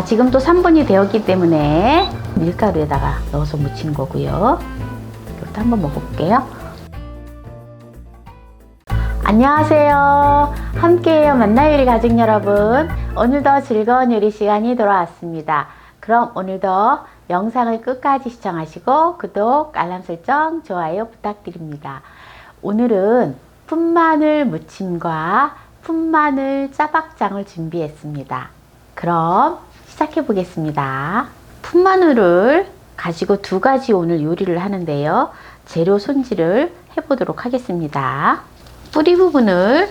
지금 또 3분이 되었기 때문에 밀가루에다가 넣어서 무친 거고요. 이것도 한번 먹어볼게요. 안녕하세요. 함께해요 만나요리 가족 여러분. 오늘도 즐거운 요리 시간이 돌아왔습니다. 그럼 오늘도 영상을 끝까지 시청하시고 구독, 알람 설정, 좋아요 부탁드립니다. 오늘은 풋마늘 무침과 풋마늘 짜박장을 준비했습니다. 그럼 시작해 보겠습니다. 풋마늘을 가지고 두 가지 오늘 요리를 하는데요. 재료 손질을 해보도록 하겠습니다. 뿌리 부분을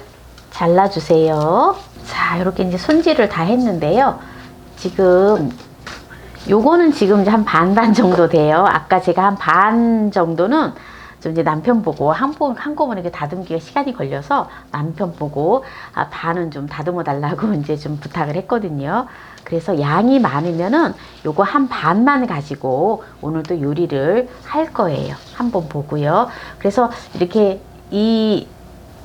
잘라주세요. 자, 이렇게 이제 손질을 다 했는데요. 지금 요거는 지금 이제 한 반반 정도 돼요. 아까 제가 한 반 정도는 좀 이제 남편 보고 한꺼번에 이렇게 다듬기가 시간이 걸려서 남편 보고 반은 좀 다듬어 달라고 이제 좀 부탁을 했거든요. 그래서 양이 많으면은 요거 한 반만 가지고 오늘도 요리를 할 거예요. 한번 보고요. 그래서 이렇게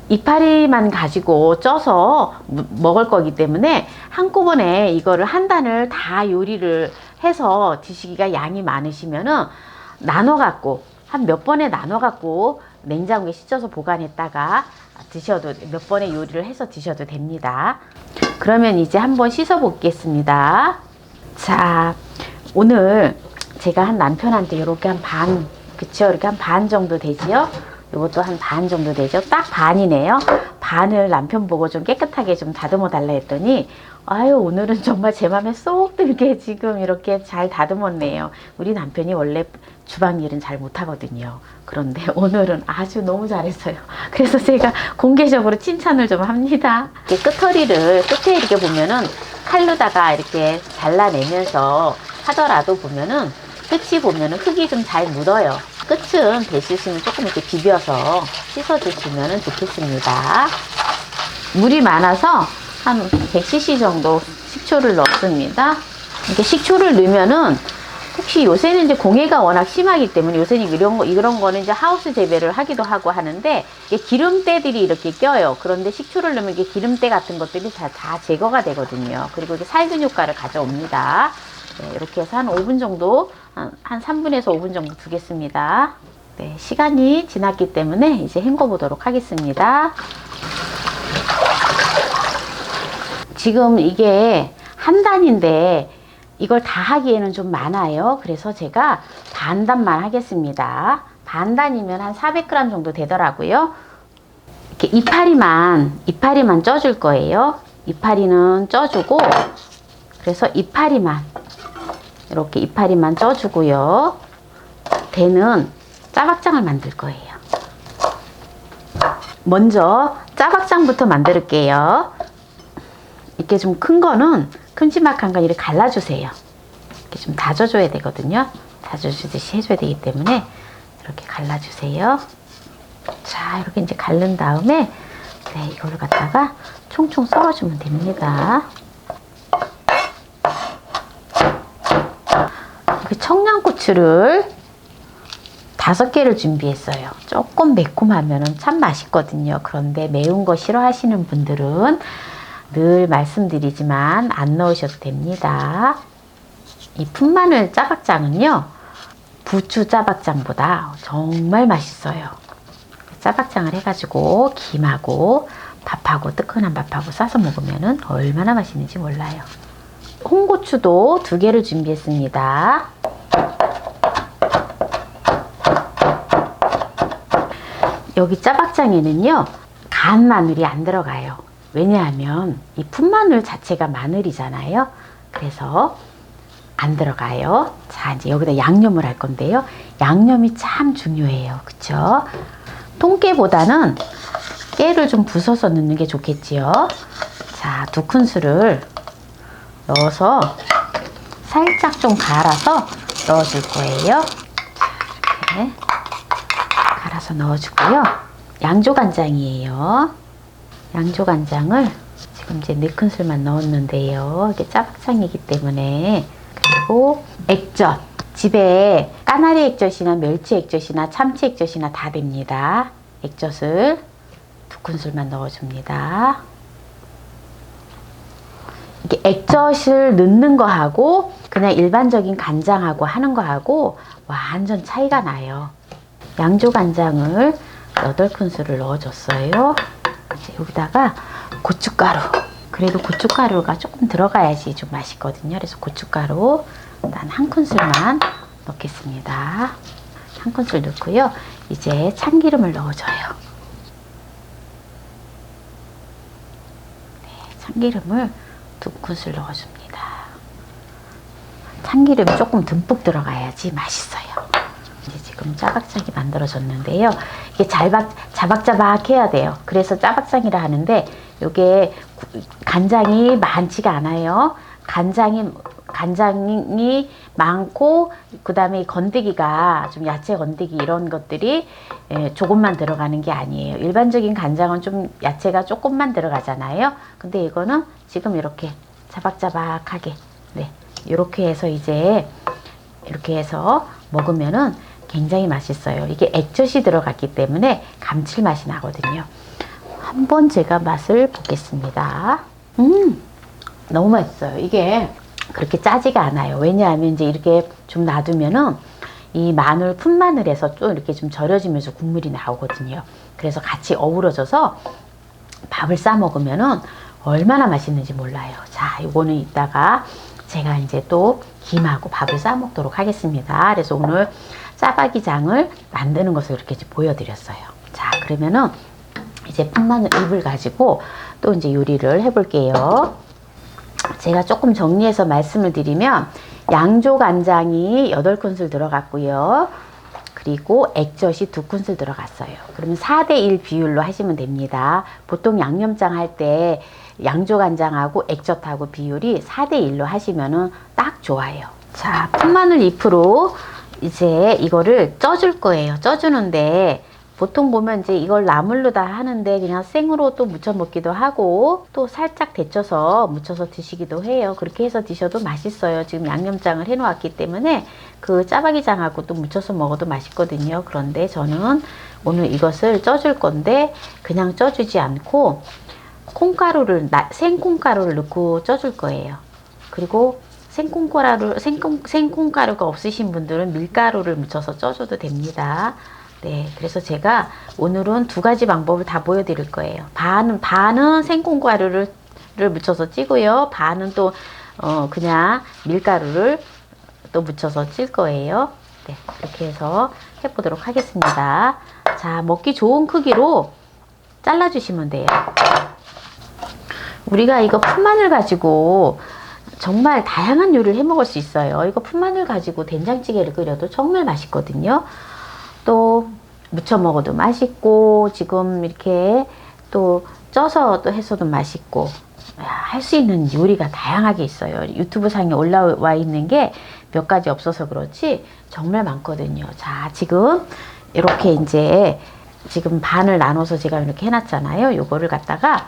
이파리만 가지고 쪄서 먹을 거기 때문에 한꺼번에 이거를 한 단을 다 요리를 해서 드시기가 양이 많으시면은 나눠 갖고 한 몇 번에 나눠 갖고 냉장고에 씻어서 보관했다가 드셔도 몇 번의 요리를 해서 드셔도 됩니다. 그러면 이제 한번 씻어 보겠습니다. 자, 오늘 제가 한 남편한테 이렇게 한 반, 그쵸? 이렇게 한 반 정도 되지요? 이것도 한 반 정도 되죠? 딱 반이네요. 반을 남편 보고 좀 깨끗하게 좀 다듬어 달라 했더니 아유, 오늘은 정말 제 맘에 쏙 들게 지금 이렇게 잘 다듬었네요. 우리 남편이 원래 주방 일은 잘 못하거든요. 그런데 오늘은 아주 너무 잘했어요. 그래서 제가 공개적으로 칭찬을 좀 합니다. 이렇게 끝에 이렇게 보면은 칼로다가 이렇게 잘라내면서 하더라도 보면은 끝이 보면은 흙이 좀 잘 묻어요. 끝은 배시으면 조금 이렇게 비벼서 씻어주시면 좋겠습니다. 물이 많아서 한 100cc 정도 식초를 넣습니다. 이렇게 식초를 넣으면은 혹시 요새는 이제 공해가 워낙 심하기 때문에 요새는 이런 거는 이제 하우스 재배를 하기도 하고 하는데 이게 기름때들이 이렇게 껴요. 그런데 식초를 넣으면 이게 기름때 같은 것들이 다 제거가 되거든요. 그리고 이게 살균 효과를 가져옵니다. 네, 이렇게 해서 한 5분 정도, 한 3분에서 5분 정도 두겠습니다. 네, 시간이 지났기 때문에 이제 헹궈 보도록 하겠습니다. 지금 이게 한 단인데 이걸 다 하기에는 좀 많아요. 그래서 제가 반단만 하겠습니다. 반단이면 한 400g 정도 되더라고요. 이렇게 이파리만 쪄줄 거예요. 이파리는 쪄주고, 그래서 이렇게 이파리만 쪄주고요. 대는 짜박장을 만들 거예요. 먼저 짜박장부터 만들게요. 이렇게 좀 큰 거는 큼지막한 건 이렇게 갈라주세요. 이렇게 좀 다져줘야 되거든요. 다져주듯이 해줘야 되기 때문에 이렇게 갈라주세요. 자, 이렇게 이제 갈른 다음에 이거를 갖다가 총총 썰어주면 됩니다. 청양고추를 5개를 준비했어요. 조금 매콤하면 참 맛있거든요. 그런데 매운 거 싫어하시는 분들은 늘 말씀드리지만 안 넣으셔도 됩니다. 이 풋마늘 짜박장은요, 부추 짜박장보다 정말 맛있어요. 짜박장을 해가지고 김하고 밥하고 뜨끈한 밥하고 싸서 먹으면 얼마나 맛있는지 몰라요. 홍고추도 2개를 준비했습니다. 여기 짜박장에는요, 간 마늘이 안 들어가요. 왜냐하면 이 풋마늘 자체가 마늘이잖아요. 그래서 안 들어가요. 자, 이제 여기다 양념을 할 건데요. 양념이 참 중요해요. 그쵸? 통깨보다는 깨를 좀 부숴서 넣는 게 좋겠지요. 자, 2큰술을 넣어서 살짝 좀 갈아서 넣어줄 거예요. 자, 이렇게 갈아서 넣어주고요. 양조간장이에요. 양조간장을 지금 이제 4큰술만 넣었는데요. 이게 짜박장이기 때문에. 그리고 액젓. 집에 까나리 액젓이나 멸치 액젓이나 참치 액젓이나 다 됩니다. 액젓을 2큰술만 넣어줍니다. 이게 액젓을 넣는 거하고 그냥 일반적인 간장하고 하는 거하고 완전 차이가 나요. 양조 간장을 8큰술을 넣어줬어요. 이제 여기다가 고춧가루. 그래도 고춧가루가 조금 들어가야지 좀 맛있거든요. 그래서 고춧가루 일단 1큰술만 넣겠습니다. 1큰술 넣고요. 이제 참기름을 넣어줘요. 네, 참기름을 2큰술 넣어줍니다. 참기름이 조금 듬뿍 들어가야지 맛있어요. 이제 지금 짜박장이 만들어졌는데요. 이게 자박자박 해야 돼요. 그래서 짜박장이라 하는데 이게 간장이 많지가 않아요. 간장이 많고 그 다음에 건더기가 좀 야채 건더기 이런 것들이 조금만 들어가는 게 아니에요. 일반적인 간장은 좀 야채가 조금만 들어가잖아요. 근데 이거는 지금 이렇게 자박자박하게 네, 이렇게 해서 이제 이렇게 해서 먹으면은 굉장히 맛있어요. 이게 액젓이 들어갔기 때문에 감칠맛이 나거든요. 한번 제가 맛을 보겠습니다. 너무 맛있어요. 이게 그렇게 짜지가 않아요. 왜냐하면 이제 이렇게 좀 놔두면은 이 마늘, 푼마늘에서 또 이렇게 좀 절여지면서 국물이 나오거든요. 그래서 같이 어우러져서 밥을 싸 먹으면은 얼마나 맛있는지 몰라요. 자, 요거는 이따가 제가 이제 또 김하고 밥을 싸 먹도록 하겠습니다. 그래서 오늘 짜파기장을 만드는 것을 이렇게 보여드렸어요. 자, 그러면은 이제 푼마늘 잎을 가지고 또 이제 요리를 해볼게요. 제가 조금 정리해서 말씀을 드리면 양조 간장이 8큰술 들어갔고요. 그리고 액젓이 2큰술 들어갔어요. 그러면 4대1 비율로 하시면 됩니다. 보통 양념장 할 때 양조 간장하고 액젓하고 비율이 4대1로 하시면은 딱 좋아요. 자, 푼마늘 잎으로 이제 이거를 쪄줄 거예요. 쪄주는데 보통 보면 이제 이걸 나물로 다 하는데 그냥 생으로 또 무쳐 먹기도 하고 또 살짝 데쳐서 무쳐서 드시기도 해요. 그렇게 해서 드셔도 맛있어요. 지금 양념장을 해 놓았기 때문에 그 짜파기장하고 또 무쳐서 먹어도 맛있거든요. 그런데 저는 오늘 이것을 쪄줄 건데 그냥 쪄주지 않고 콩가루를 생콩가루를 넣고 쪄줄 거예요. 그리고 생콩가루가 없으신 분들은 밀가루를 묻혀서 쪄줘도 됩니다. 네, 그래서 제가 오늘은 2가지 방법을 다 보여드릴 거예요. 반은 생콩가루를 묻혀서 찌고요. 반은 또 그냥 밀가루를 또 묻혀서 찔 거예요. 네, 이렇게 해서 해보도록 하겠습니다. 자, 먹기 좋은 크기로 잘라주시면 돼요. 우리가 이거 푼마늘 가지고 정말 다양한 요리를 해 먹을 수 있어요. 이거 푼마늘 가지고 된장찌개를 끓여도 정말 맛있거든요. 또 무쳐 먹어도 맛있고 지금 이렇게 또 쪄서 또 해서도 맛있고 할 수 있는 요리가 다양하게 있어요. 유튜브 상에 올라와 있는 게 몇 가지 없어서 그렇지 정말 많거든요. 자, 지금 이렇게 이제 지금 반을 나눠서 제가 이렇게 해놨잖아요. 요거를 갖다가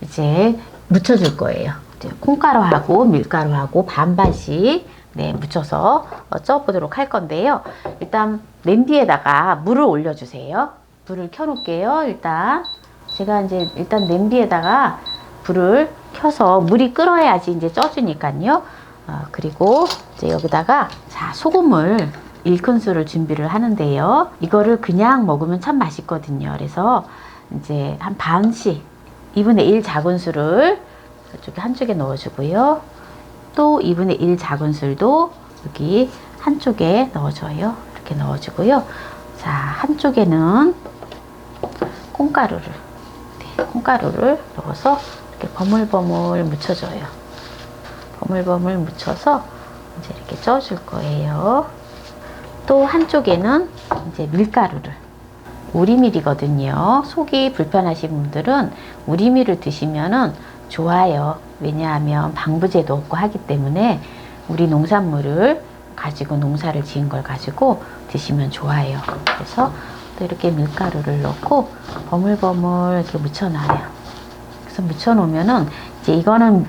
이제 묻혀줄 거예요. 이제 콩가루하고 밀가루하고 반반씩 네, 묻혀서 쪄보도록 할 건데요. 일단 냄비에다가 물을 올려주세요. 불을 켜놓을게요. 일단 제가 이제 일단 냄비에다가 불을 켜서 물이 끓어야지 이제 쪄주니까요. 그리고 이제 여기다가 자, 소금을 1큰술을 준비를 하는데요. 이거를 그냥 먹으면 참 맛있거든요. 그래서 이제 한 반씩 2분의 1 작은술을 이쪽에 한쪽에 넣어주고요. 또 2분의 1 작은술도 여기 한쪽에 넣어줘요. 이렇게 넣어주고요. 자, 한쪽에는 콩가루를 넣어서 이렇게 버물버물 묻혀줘요. 버물버물 묻혀서 이제 이렇게 쪄줄 거예요. 또 한쪽에는 이제 밀가루를 우리밀이거든요. 속이 불편하신 분들은 우리밀을 드시면은 좋아요. 왜냐하면 방부제도 없고 하기 때문에 우리 농산물을 가지고 농사를 지은 걸 가지고 드시면 좋아요. 그래서 또 이렇게 밀가루를 넣고 버물버물 이렇게 묻혀놔요. 그래서 묻혀놓으면은 이제 이거는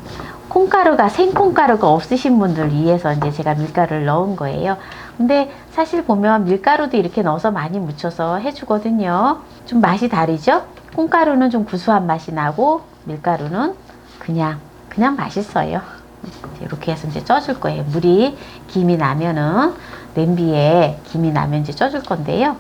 생콩가루가 없으신 분들 위해서 이제 제가 밀가루를 넣은 거예요. 근데 사실 보면 밀가루도 이렇게 넣어서 많이 묻혀서 해주거든요. 좀 맛이 다르죠? 콩가루는 좀 구수한 맛이 나고 밀가루는 그냥 그냥 맛있어요. 이렇게 해서 이제 쪄줄 거예요. 김이 나면은 냄비에 김이 나면 이제 쪄줄 건데요.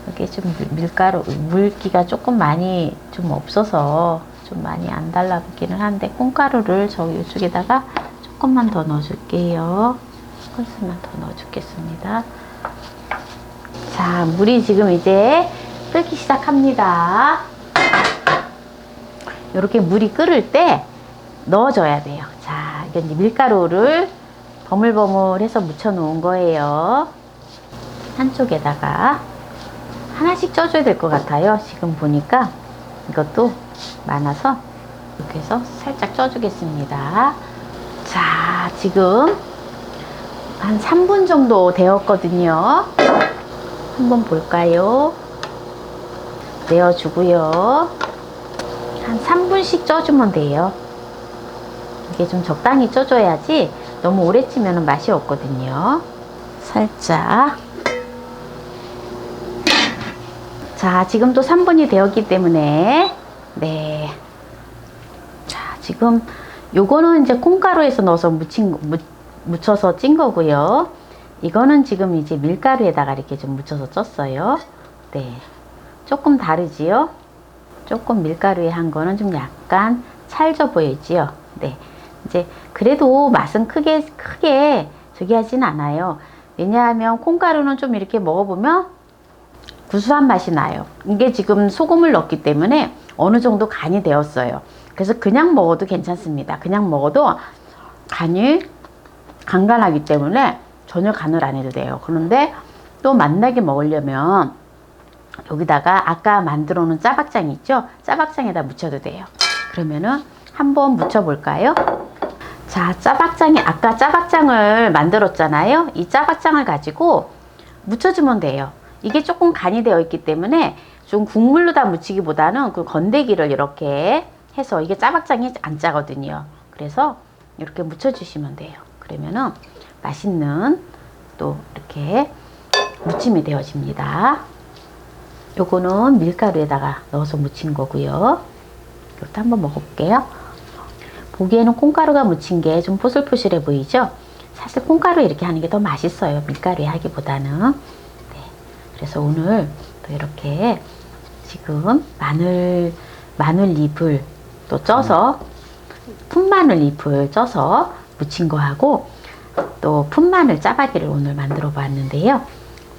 이게 좀 밀가루 물기가 조금 많이 좀 없어서 좀 많이 안 달라붙기는 한데 콩가루를 이쪽에다가 조금만 더 넣어줄게요. 조금만 더 넣어주겠습니다. 자, 물이 지금 이제 끓기 시작합니다. 이렇게 물이 끓을 때 넣어줘야 돼요. 자, 이게 이제 밀가루를 버물버물해서 묻혀 놓은 거예요. 한쪽에다가 하나씩 쪄줘야 될 것 같아요. 지금 보니까 이것도 많아서 이렇게 해서 살짝 쪄주겠습니다. 자, 지금 한 3분 정도 되었거든요. 한번 볼까요? 내어주고요. 한 3분씩 쪄주면 돼요. 이게 좀 적당히 쪄줘야지 너무 오래 찌면 맛이 없거든요. 살짝. 자, 지금 또 3분이 되었기 때문에 네. 자, 지금 요거는 이제 콩가루에서 넣어서 묻혀서 찐 거고요. 이거는 지금 이제 밀가루에다가 이렇게 좀 묻혀서 쪘어요. 네. 조금 다르지요? 조금 밀가루에 한 거는 좀 약간 찰져 보이지요? 네. 이제 그래도 맛은 크게 저기 하진 않아요. 왜냐하면 콩가루는 좀 이렇게 먹어보면 구수한 맛이 나요. 이게 지금 소금을 넣었기 때문에 어느 정도 간이 되었어요. 그래서 그냥 먹어도 괜찮습니다. 그냥 먹어도 간이 간간하기 때문에 전혀 간을 안 해도 돼요. 그런데 또 맛나게 먹으려면 여기다가 아까 만들어 놓은 짜박장 있죠? 짜박장에다 묻혀도 돼요. 그러면은 한번 묻혀 볼까요? 자, 아까 짜박장을 만들었잖아요. 이 짜박장을 가지고 묻혀주면 돼요. 이게 조금 간이 되어 있기 때문에 좀 국물로 다 묻히기보다는 그 건더기를 이렇게 해서 이게 짜박장이 안 짜거든요. 그래서 이렇게 묻혀주시면 돼요. 그러면은 맛있는 또 이렇게 무침이 되어집니다. 요거는 밀가루에다가 넣어서 무친 거고요. 이것도 한번 먹어볼게요. 보기에는 콩가루가 묻힌 게 좀 포슬포슬해 보이죠? 사실 콩가루 이렇게 하는 게 더 맛있어요. 밀가루에 하기보다는. 네. 그래서 오늘 또 이렇게 지금 마늘잎을 또 쪄서 풋마늘잎을 쪄서 무친 거하고 또 풋마늘 짜파기를 오늘 만들어 봤는데요.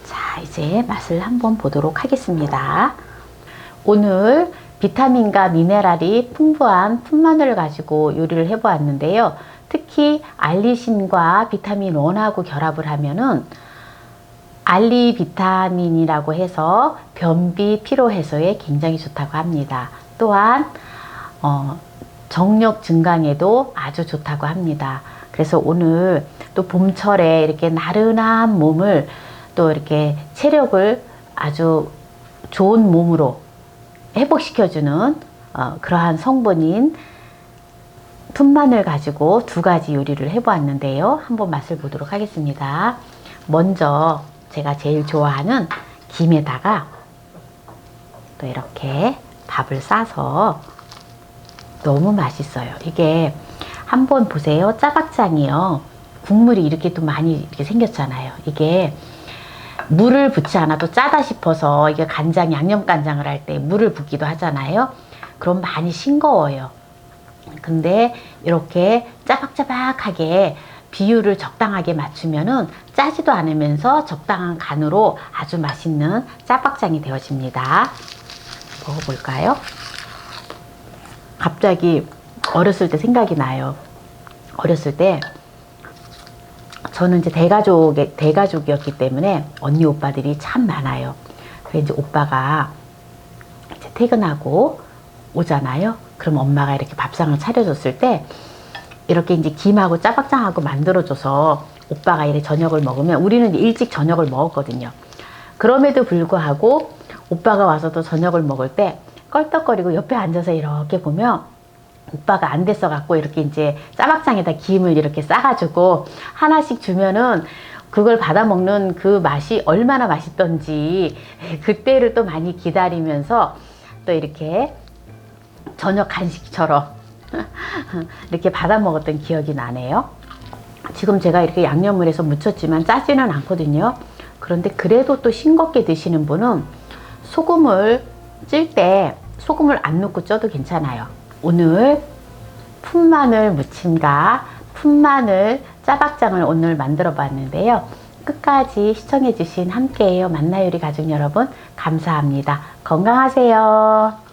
자, 이제 맛을 한번 보도록 하겠습니다. 오늘 비타민과 미네랄이 풍부한 풋마늘을 가지고 요리를 해 보았는데요. 특히 알리신과 비타민 1하고 결합을 하면은 알리 비타민이라고 해서 변비 피로 해소에 굉장히 좋다고 합니다. 또한 정력 증강에도 아주 좋다고 합니다. 그래서 오늘 또 봄철에 이렇게 나른한 몸을 또 이렇게 체력을 아주 좋은 몸으로 회복시켜주는 그러한 성분인 풋마늘 가지고 두 가지 요리를 해보았는데요. 한번 맛을 보도록 하겠습니다. 먼저 제가 제일 좋아하는 김에다가 또 이렇게 밥을 싸서 너무 맛있어요. 이게 한번 보세요. 짜박장이요. 국물이 이렇게 또 많이 이렇게 생겼잖아요. 이게 물을 붓지 않아도 짜다 싶어서 이게 간장, 양념간장을 할 때 물을 붓기도 하잖아요. 그럼 많이 싱거워요. 근데 이렇게 짜박짜박하게 비율을 적당하게 맞추면은 짜지도 않으면서 적당한 간으로 아주 맛있는 짜박장이 되어집니다. 먹어볼까요? 갑자기 어렸을 때 생각이 나요. 어렸을 때 저는 이제 대가족이었기 때문에 언니 오빠들이 참 많아요. 그래서 이제 오빠가 이제 퇴근하고 오잖아요. 그럼 엄마가 이렇게 밥상을 차려줬을 때 이렇게 이제 김하고 짜박장하고 만들어줘서 오빠가 이렇게 저녁을 먹으면 우리는 일찍 저녁을 먹었거든요. 그럼에도 불구하고 오빠가 와서도 저녁을 먹을 때 껄떡거리고 옆에 앉아서 이렇게 보면 오빠가 안 됐어 갖고 이렇게 이제 짜박장에다 김을 이렇게 싸가지고 하나씩 주면은 그걸 받아 먹는 그 맛이 얼마나 맛있던지 그때를 또 많이 기다리면서 또 이렇게 저녁 간식처럼 이렇게 받아 먹었던 기억이 나네요. 지금 제가 이렇게 양념을 해서 무쳤지만 짜지는 않거든요. 그런데 그래도 또 싱겁게 드시는 분은 소금을 찔 때 소금을 안 넣고 쪄도 괜찮아요. 오늘 푼마늘 무침과 푼마늘 짜박장을 오늘 만들어 봤는데요. 끝까지 시청해 주신 함께해요 만나요리 가족 여러분 감사합니다. 건강하세요.